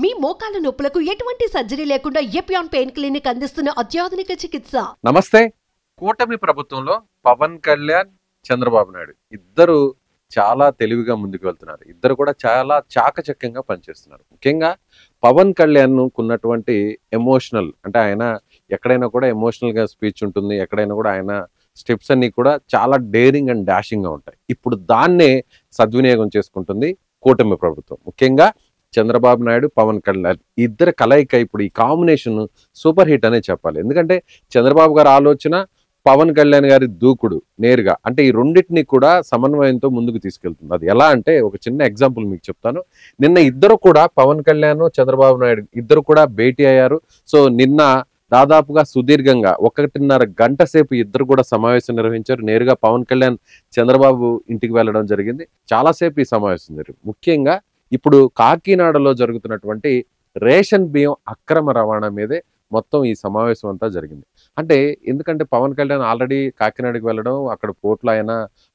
మీ మోకాల నొప్పులకు ఎటువంటి సర్జరీ లేకుండా ఎపియాన్ పెయిన్ క్లినిక్ అందిస్తున్న అత్యాధునిక చికిత్స. నమస్తే. కూటమి ప్రభుత్వంలో పవన్ కళ్యాణ్, చంద్రబాబు నాయుడు ఇద్దరు చాలా తెలివిగా ముందుకు వెళ్తున్నారు. ఇద్దరు కూడా చాలా చాకచక్యంగా పనిచేస్తున్నారు. ముఖ్యంగా పవన్ కళ్యాణ్ ఉన్నటువంటి ఎమోషనల్, అంటే ఆయన ఎక్కడైనా కూడా ఎమోషనల్ గా స్పీచ్ ఉంటుంది. ఎక్కడైనా కూడా ఆయన స్టెప్స్ అన్ని కూడా చాలా డేరింగ్ అండ్ డాషింగ్ గా ఉంటాయి. ఇప్పుడు దాన్నే సద్వినియోగం చేసుకుంటుంది కూటమి ప్రభుత్వం. ముఖ్యంగా చంద్రబాబు నాయుడు, పవన్ కళ్యాణ్ ఇద్దరు కలయిక ఇప్పుడు ఈ కాంబినేషన్ సూపర్ హిట్ అనే చెప్పాలి. ఎందుకంటే చంద్రబాబు గారి ఆలోచన, పవన్ కళ్యాణ్ గారి దూకుడు నేరుగా, అంటే ఈ రెండింటిని కూడా సమన్వయంతో ముందుకు తీసుకెళ్తుంది. అది ఎలా అంటే ఒక చిన్న ఎగ్జాంపుల్ మీకు చెప్తాను. నిన్న ఇద్దరు కూడా పవన్ కళ్యాణ్, చంద్రబాబు నాయుడు ఇద్దరు కూడా భేటీ అయ్యారు. సో నిన్న దాదాపుగా సుదీర్ఘంగా 1.5 గంట సేపు ఇద్దరు కూడా సమావేశం నిర్వహించారు. నేరుగా పవన్ కళ్యాణ్ చంద్రబాబు ఇంటికి వెళ్ళడం జరిగింది. చాలాసేపు ఈ సమావేశం జరిగింది. ముఖ్యంగా ఇప్పుడు కాకినాడలో జరుగుతున్నటువంటి రేషన్ బియ్యం అక్రమ రవాణా మీదే మొత్తం ఈ సమావేశం అంతా జరిగింది. అంటే ఎందుకంటే పవన్ కళ్యాణ్ ఆల్రెడీ కాకినాడకి వెళ్ళడం, అక్కడ పోర్టులో ఆయన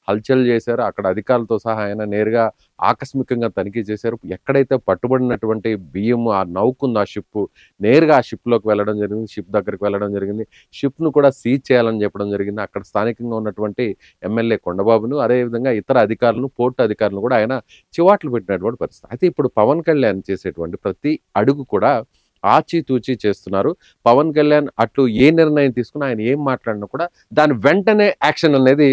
హల్చల్ చేశారు. అక్కడ అధికారులతో సహా ఆయన నేరుగా ఆకస్మికంగా తనిఖీ చేశారు. ఎక్కడైతే పట్టుబడినటువంటి బియ్యం ఆ నౌకుంది, ఆ షిప్ నేరుగా ఆ షిప్లోకి వెళ్ళడం జరిగింది. షిప్ దగ్గరికి వెళ్ళడం జరిగింది. షిప్ను కూడా సీజ్ చేయాలని చెప్పడం జరిగింది. అక్కడ స్థానికంగా ఉన్నటువంటి ఎమ్మెల్యే కొండబాబును, అదేవిధంగా ఇతర అధికారులను, పోర్టు అధికారులను కూడా ఆయన చివాట్లు పెట్టినటువంటి పరిస్థితి. అయితే ఇప్పుడు పవన్ కళ్యాణ్ చేసేటువంటి ప్రతి అడుగు కూడా ఆచితూచి చేస్తున్నారు. పవన్ కళ్యాణ్ అట్లు ఏ నిర్ణయం తీసుకున్నా, ఆయన ఏం మాట్లాడినా కూడా దాని వెంటనే యాక్షన్ అనేది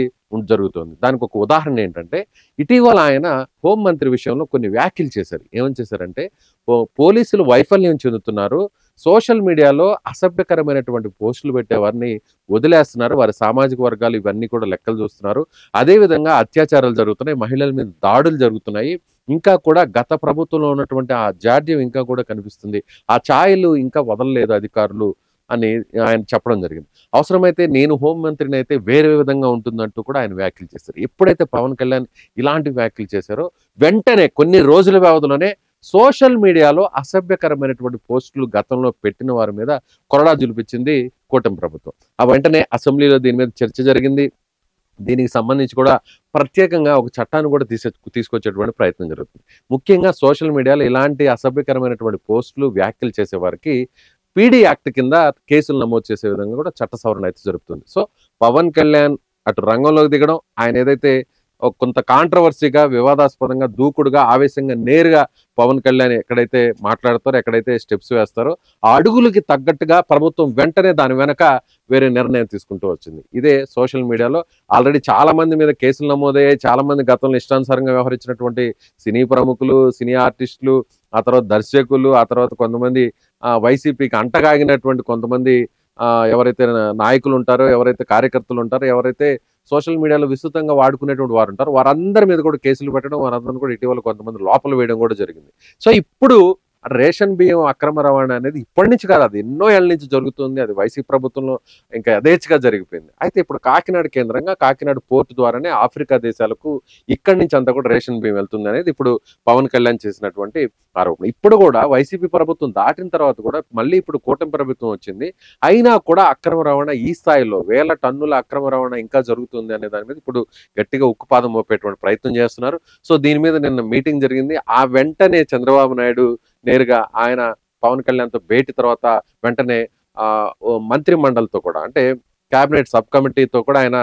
జరుగుతుంది. దానికి ఒక ఉదాహరణ ఏంటంటే, ఇటీవల ఆయన హోంమంత్రి విషయంలో కొన్ని వ్యాఖ్యలు చేశారు. ఏమని చేశారంటే, పోలీసులు వైఫల్యం చెందుతున్నారు, సోషల్ మీడియాలో అసభ్యకరమైనటువంటి పోస్టులు పెట్టే వారిని వదిలేస్తున్నారు, వారి సామాజిక వర్గాలు ఇవన్నీ కూడా లెక్కలు చూస్తున్నారు, అదేవిధంగా అత్యాచారాలు జరుగుతున్నాయి, మహిళల మీద దాడులు జరుగుతున్నాయి, ఇంకా కూడా గత ప్రభుత్వంలో ఉన్నటువంటి ఆ జాడ్యం ఇంకా కూడా కనిపిస్తుంది, ఆ ఛాయలు ఇంకా వదలలేదు అధికారులు అని ఆయన చెప్పడం జరిగింది. అవసరమైతే నేను హోంమంత్రిని అయితే వేరే విధంగా ఉంటుందంటూ కూడా ఆయన వ్యాఖ్యలు చేశారు. ఎప్పుడైతే పవన్ కళ్యాణ్ ఇలాంటి వ్యాఖ్యలు చేశారో వెంటనే కొన్ని రోజుల వ్యవధిలోనే సోషల్ మీడియాలో అసభ్యకరమైనటువంటి పోస్టులు గతంలో పెట్టిన వారి మీద కొరడా జులిపించింది కూటమి ప్రభుత్వం. ఆ వెంటనే అసెంబ్లీలో దీని మీద చర్చ జరిగింది. దీనికి సంబంధించి కూడా ప్రత్యేకంగా ఒక చట్టాన్ని కూడా తీసుకొచ్చేటువంటి ప్రయత్నం జరుగుతుంది. ముఖ్యంగా సోషల్ మీడియాలో ఇలాంటి అసభ్యకరమైనటువంటి పోస్టులు, వ్యాఖ్యలు చేసే వారికి పీడీ యాక్ట్ కింద కేసులు నమోదు చేసే విధంగా కూడా చట్ట సవరణ అయితే జరుగుతుంది. సో పవన్ కళ్యాణ్ అటు రంగంలోకి దిగడం, ఆయన ఏదైతే కొంత కాంట్రవర్సీగా, వివాదాస్పదంగా, దూకుడుగా, ఆవేశంగా నేరుగా పవన్ కళ్యాణ్ ఎక్కడైతే మాట్లాడతారో, ఎక్కడైతే స్టెప్స్ వేస్తారో ఆ అడుగులకి తగ్గట్టుగా ప్రభుత్వం వెంటనే దాని వెనక వేరే నిర్ణయం తీసుకుంటూ వచ్చింది. ఇదే సోషల్ మీడియాలో ఆల్రెడీ చాలా మంది మీద కేసులు నమోదయ్యాయి. చాలా మంది గతంలో ఇష్టానుసారంగా వ్యవహరించినటువంటి సినీ ప్రముఖులు, సినీ ఆర్టిస్టులు, ఆ తర్వాత దర్శకులు, ఆ తర్వాత కొంతమంది వైసీపీకి అంటగాగినటువంటి కొంతమంది ఎవరైతే నాయకులు ఉంటారో, ఎవరైతే కార్యకర్తలు ఉంటారో, ఎవరైతే సోషల్ మీడియాలో విస్తృతంగా వాడుకునేటువంటి వారు ఉంటారు, వారందరి మీద కూడా కేసులు పెట్టడం, వారందరినీ కూడా ఇటీవల కొంతమంది లోపల వేయడం కూడా జరిగింది. సో ఇప్పుడు రేషన్ బియ్యం అక్రమ రవాణా అనేది ఇప్పటి నుంచి కాదు, అది ఎన్నో ఏళ్ళ నుంచి జరుగుతుంది. అది వైసీపీ ప్రభుత్వంలో ఇంకా యథేచ్ఛగా జరిగిపోయింది. అయితే ఇప్పుడు కాకినాడ కేంద్రంగా, కాకినాడ పోర్టు ద్వారానే ఆఫ్రికా దేశాలకు ఇక్కడి నుంచి అంతా కూడా రేషన్ బియ్యం వెళ్తుంది అనేది ఇప్పుడు పవన్ కళ్యాణ్ చేసినటువంటి ఆరోపణ. ఇప్పుడు కూడా వైసీపీ ప్రభుత్వం దాటిన తర్వాత కూడా మళ్ళీ ఇప్పుడు కూటమి ప్రభుత్వం వచ్చింది, అయినా కూడా అక్రమ రవాణా ఈ స్థాయిలో 1000 టన్నుల అక్రమ రవాణా ఇంకా జరుగుతుంది అనే దాని మీద ఇప్పుడు గట్టిగా ఉక్కుపాదం మోపేటువంటి ప్రయత్నం చేస్తున్నారు. సో దీని మీద నిన్న మీటింగ్ జరిగింది. ఆ వెంటనే చంద్రబాబు నాయుడు నేరుగా ఆయన పవన్ కళ్యాణ్తో భేటీ తర్వాత వెంటనే మంత్రి మండలితో కూడా, అంటే కేబినెట్ సబ్ కమిటీతో కూడా ఆయన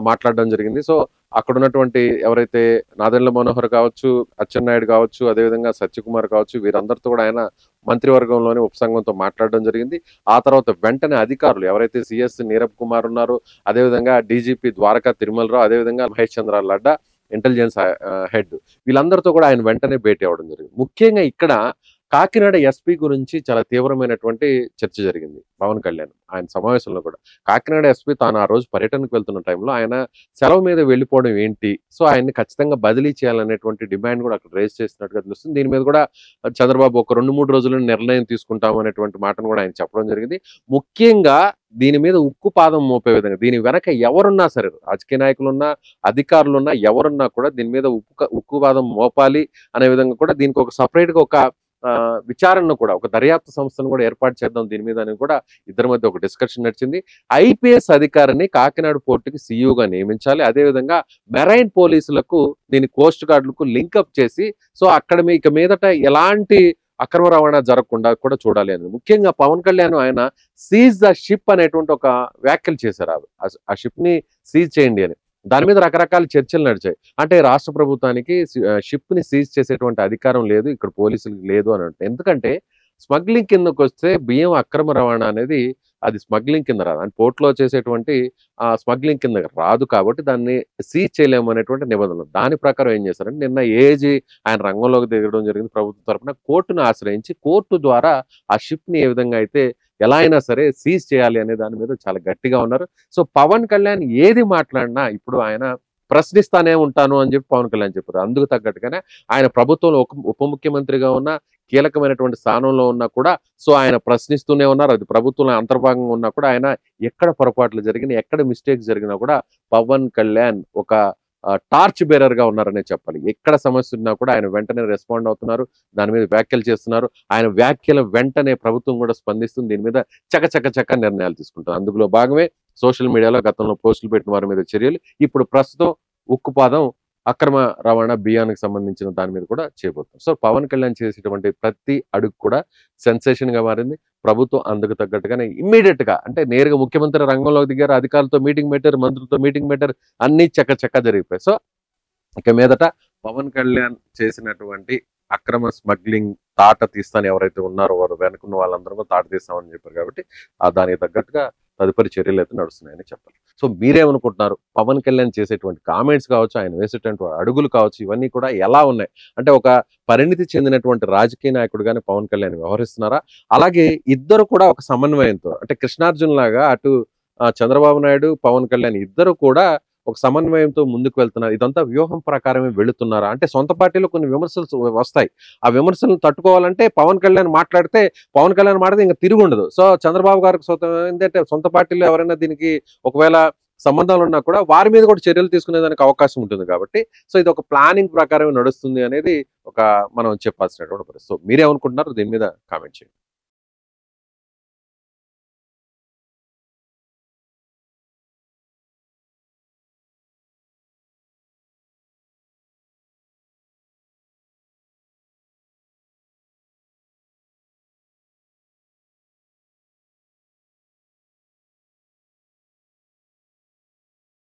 మాట్లాడడం జరిగింది. సో అక్కడ ఉన్నటువంటి ఎవరైతే నాదెండ్ల మనోహర్ కావచ్చు, అచ్చెన్నాయుడు కావచ్చు, అదేవిధంగా సత్యకుమార్ కావచ్చు, వీరందరితో కూడా ఆయన మంత్రివర్గంలోని ఉపసంఘంతో మాట్లాడడం జరిగింది. ఆ తర్వాత వెంటనే అధికారులు ఎవరైతే సిఎస్ నీరబ్ కుమార్ ఉన్నారో, అదేవిధంగా డీజీపీ ద్వారకా తిరుమలరావు, అదేవిధంగా మహేష్ చంద్ర లడ్డా ఇంటెలిజెన్స్ హెడ్, వీళ్ళందరితో కూడా ఆయన వెంటనే భేటీ అవ్వడం జరిగింది. ముఖ్యంగా ఇక్కడ కాకినాడ ఎస్పీ గురించి చాలా తీవ్రమైనటువంటి చర్చ జరిగింది పవన్ కళ్యాణ్ ఆయన సమావేశంలో కూడా. కాకినాడ ఎస్పీ తాను ఆ రోజు పర్యటనకు వెళ్తున్న టైంలో ఆయన సెలవు మీద వెళ్ళిపోవడం ఏంటి, సో ఆయన్ని ఖచ్చితంగా బదిలీ చేయాలనేటువంటి డిమాండ్ కూడా అక్కడ రేజ్ చేసినట్టుగా తెలుస్తుంది. దీని మీద కూడా చంద్రబాబు ఒక 2-3 రోజుల్లో నిర్ణయం తీసుకుంటాము అనేటువంటి మాటను కూడా ఆయన చెప్పడం జరిగింది. ముఖ్యంగా దీని మీద ఉక్కు పాదం మోపే విధంగా, దీని వెనక ఎవరున్నా సరే, రాజకీయ నాయకులున్నా, అధికారులున్నా, ఎవరున్నా కూడా దీని మీద ఉక్కు పాదం మోపాలి అనే విధంగా కూడా దీనికి ఒక సపరేట్గా ఒక విచారణ కూడా, ఒక దర్యాప్తు సంస్థను కూడా ఏర్పాటు చేద్దాం దీని మీద అని కూడా ఇద్దరి మధ్య ఒక డిస్కషన్ నడిచింది. ఐపీఎస్ అధికారిని కాకినాడ పోర్టుకి సీఈఓగా నియమించాలి, అదేవిధంగా మెరైన్ పోలీసులకు దీని కోస్ట్ గార్డులకు లింకప్ చేసి, సో అక్కడ ఇక మీదట ఎలాంటి అక్రమ రవాణా జరగకుండా కూడా చూడాలి అని. ముఖ్యంగా పవన్ కళ్యాణ్ ఆయన సీజ్ ద షిప్ అనేటువంటి ఒక వ్యాఖ్యలు చేశారు. ఆ షిప్ ని సీజ్ చేయండి అని. దాని మీద రకరకాల చర్చలు నడిచాయి. అంటే రాష్ట్ర ప్రభుత్వానికి షిప్ ని సీజ్ చేసేటువంటి అధికారం లేదు, ఇక్కడ పోలీసులకు లేదు అని అంటే. ఎందుకంటే స్మగ్లింగ్ కిందకు వస్తే బియ్యం అక్రమ రవాణా అనేది అది స్మగ్లింగ్ కింద రాదు, అంటే పోర్ట్లో చేసేటువంటి స్మగ్లింగ్ కింద రాదు, కాబట్టి దాన్ని సీజ్ చేయలేము అనేటువంటి నిబంధనలు. దాని ప్రకారం ఏం చేశారంటే నిన్న ఏజీ ఆయన రంగంలోకి దిగడం జరిగింది. ప్రభుత్వం తరఫున కోర్టును ఆశ్రయించి కోర్టు ద్వారా ఆ షిప్ ని ఏ విధంగా అయితే ఎలా అయినా సరే సీజ్ చేయాలి అనే దాని మీద చాలా గట్టిగా ఉన్నారు. సో పవన్ కళ్యాణ్ ఏది మాట్లాడినా ఇప్పుడు ఆయన ప్రశ్నిస్తానే ఉంటాను అని చెప్పి పవన్ కళ్యాణ్ చెప్పారు. అందుకు తగ్గట్టుగానే ఆయన ప్రభుత్వంలో ఉప ముఖ్యమంత్రిగా ఉన్న కీలకమైనటువంటి స్థానంలో ఉన్నా కూడా సో ఆయన ప్రశ్నిస్తూనే ఉన్నారు. అది ప్రభుత్వంలో అంతర్భాగంగా ఉన్నా కూడా ఆయన ఎక్కడ పొరపాట్లు జరిగినా ఎక్కడ మిస్టేక్స్ జరిగినా కూడా పవన్ కళ్యాణ్ ఒక టార్చ్ బేరర్ గా ఉన్నారనే చెప్పాలి. ఎక్కడ సమస్య ఉన్నా కూడా ఆయన వెంటనే రెస్పాండ్ అవుతున్నారు, దాని మీద వ్యాఖ్యలు చేస్తున్నారు. ఆయన వ్యాఖ్యల వెంటనే ప్రభుత్వం కూడా స్పందిస్తుంది, దీని మీద చక నిర్ణయాలు తీసుకుంటారు. అందులో భాగమే సోషల్ మీడియాలో గతంలో పోస్టులు పెట్టిన వారి మీద చర్యలు, ఇప్పుడు ప్రస్తుతం ఉక్కుపాదం అక్రమ రవాణా బియ్యానికి సంబంధించిన దాని మీద కూడా చేయబోతుంది. సో పవన్ కళ్యాణ్ చేసేటువంటి ప్రతి అడుగు కూడా సెన్సేషన్ గా మారింది. ప్రభుత్వం అందుకు తగ్గట్టుగానే ఇమ్మీడియట్ గా అంటే నేరుగా ముఖ్యమంత్రి రంగంలోకి దిగారు, అధికారులతో మీటింగ్ పెట్టారు, మంత్రులతో మీటింగ్ పెట్టారు, అన్ని చక్క జరిగిపోయాయి. సో ఇక మీదట పవన్ కళ్యాణ్ చేసినటువంటి అక్రమ స్మగ్లింగ్ తాట తీస్తాను ఎవరైతే ఉన్నారో వారు వెనుకున్న వాళ్ళందరూ తాట తీస్తామని చెప్పారు. కాబట్టి దానికి తగ్గట్టుగా తదుపరి చర్యలు అయితే నడుస్తున్నాయని చెప్పాలి. సో మీరేమనుకుంటున్నారు? పవన్ కళ్యాణ్ చేసేటువంటి కామెంట్స్ కావచ్చు, ఆయన వేసేటువంటి అడుగులు కావచ్చు, ఇవన్నీ కూడా ఎలా ఉన్నాయి? అంటే ఒక పరిణితి చెందినటువంటి రాజకీయ నాయకుడుగానే పవన్ కళ్యాణ్ వ్యవహరిస్తున్నారా? అలాగే ఇద్దరు కూడా ఒక సమన్వయంతో అంటే కృష్ణార్జున్ లాగా అటు చంద్రబాబు నాయుడు, పవన్ కళ్యాణ్ ఇద్దరు కూడా ఒక సమన్వయంతో ముందుకు వెళ్తున్నారు. ఇదంతా వ్యూహం ప్రకారమే వెళుతున్నారా? అంటే సొంత పార్టీలో కొన్ని విమర్శలు వస్తాయి, ఆ విమర్శలను తట్టుకోవాలంటే పవన్ కళ్యాణ్ మాట్లాడితే ఇంకా తిరిగి ఉండదు. సో చంద్రబాబు గారికి ఏంటంటే సొంత పార్టీలో ఎవరైనా దీనికి ఒకవేళ సంబంధాలు ఉన్నా కూడా వారి మీద కూడా చర్యలు తీసుకునేదానికి అవకాశం ఉంటుంది. కాబట్టి సో ఇది ఒక ప్లానింగ్ ప్రకారమే నడుస్తుంది అనేది మనం చెప్పాల్సినటువంటి పరిస్థితి. సో మీరేమనుకుంటున్నారు? దీని మీద కామెంట్ చేయండి.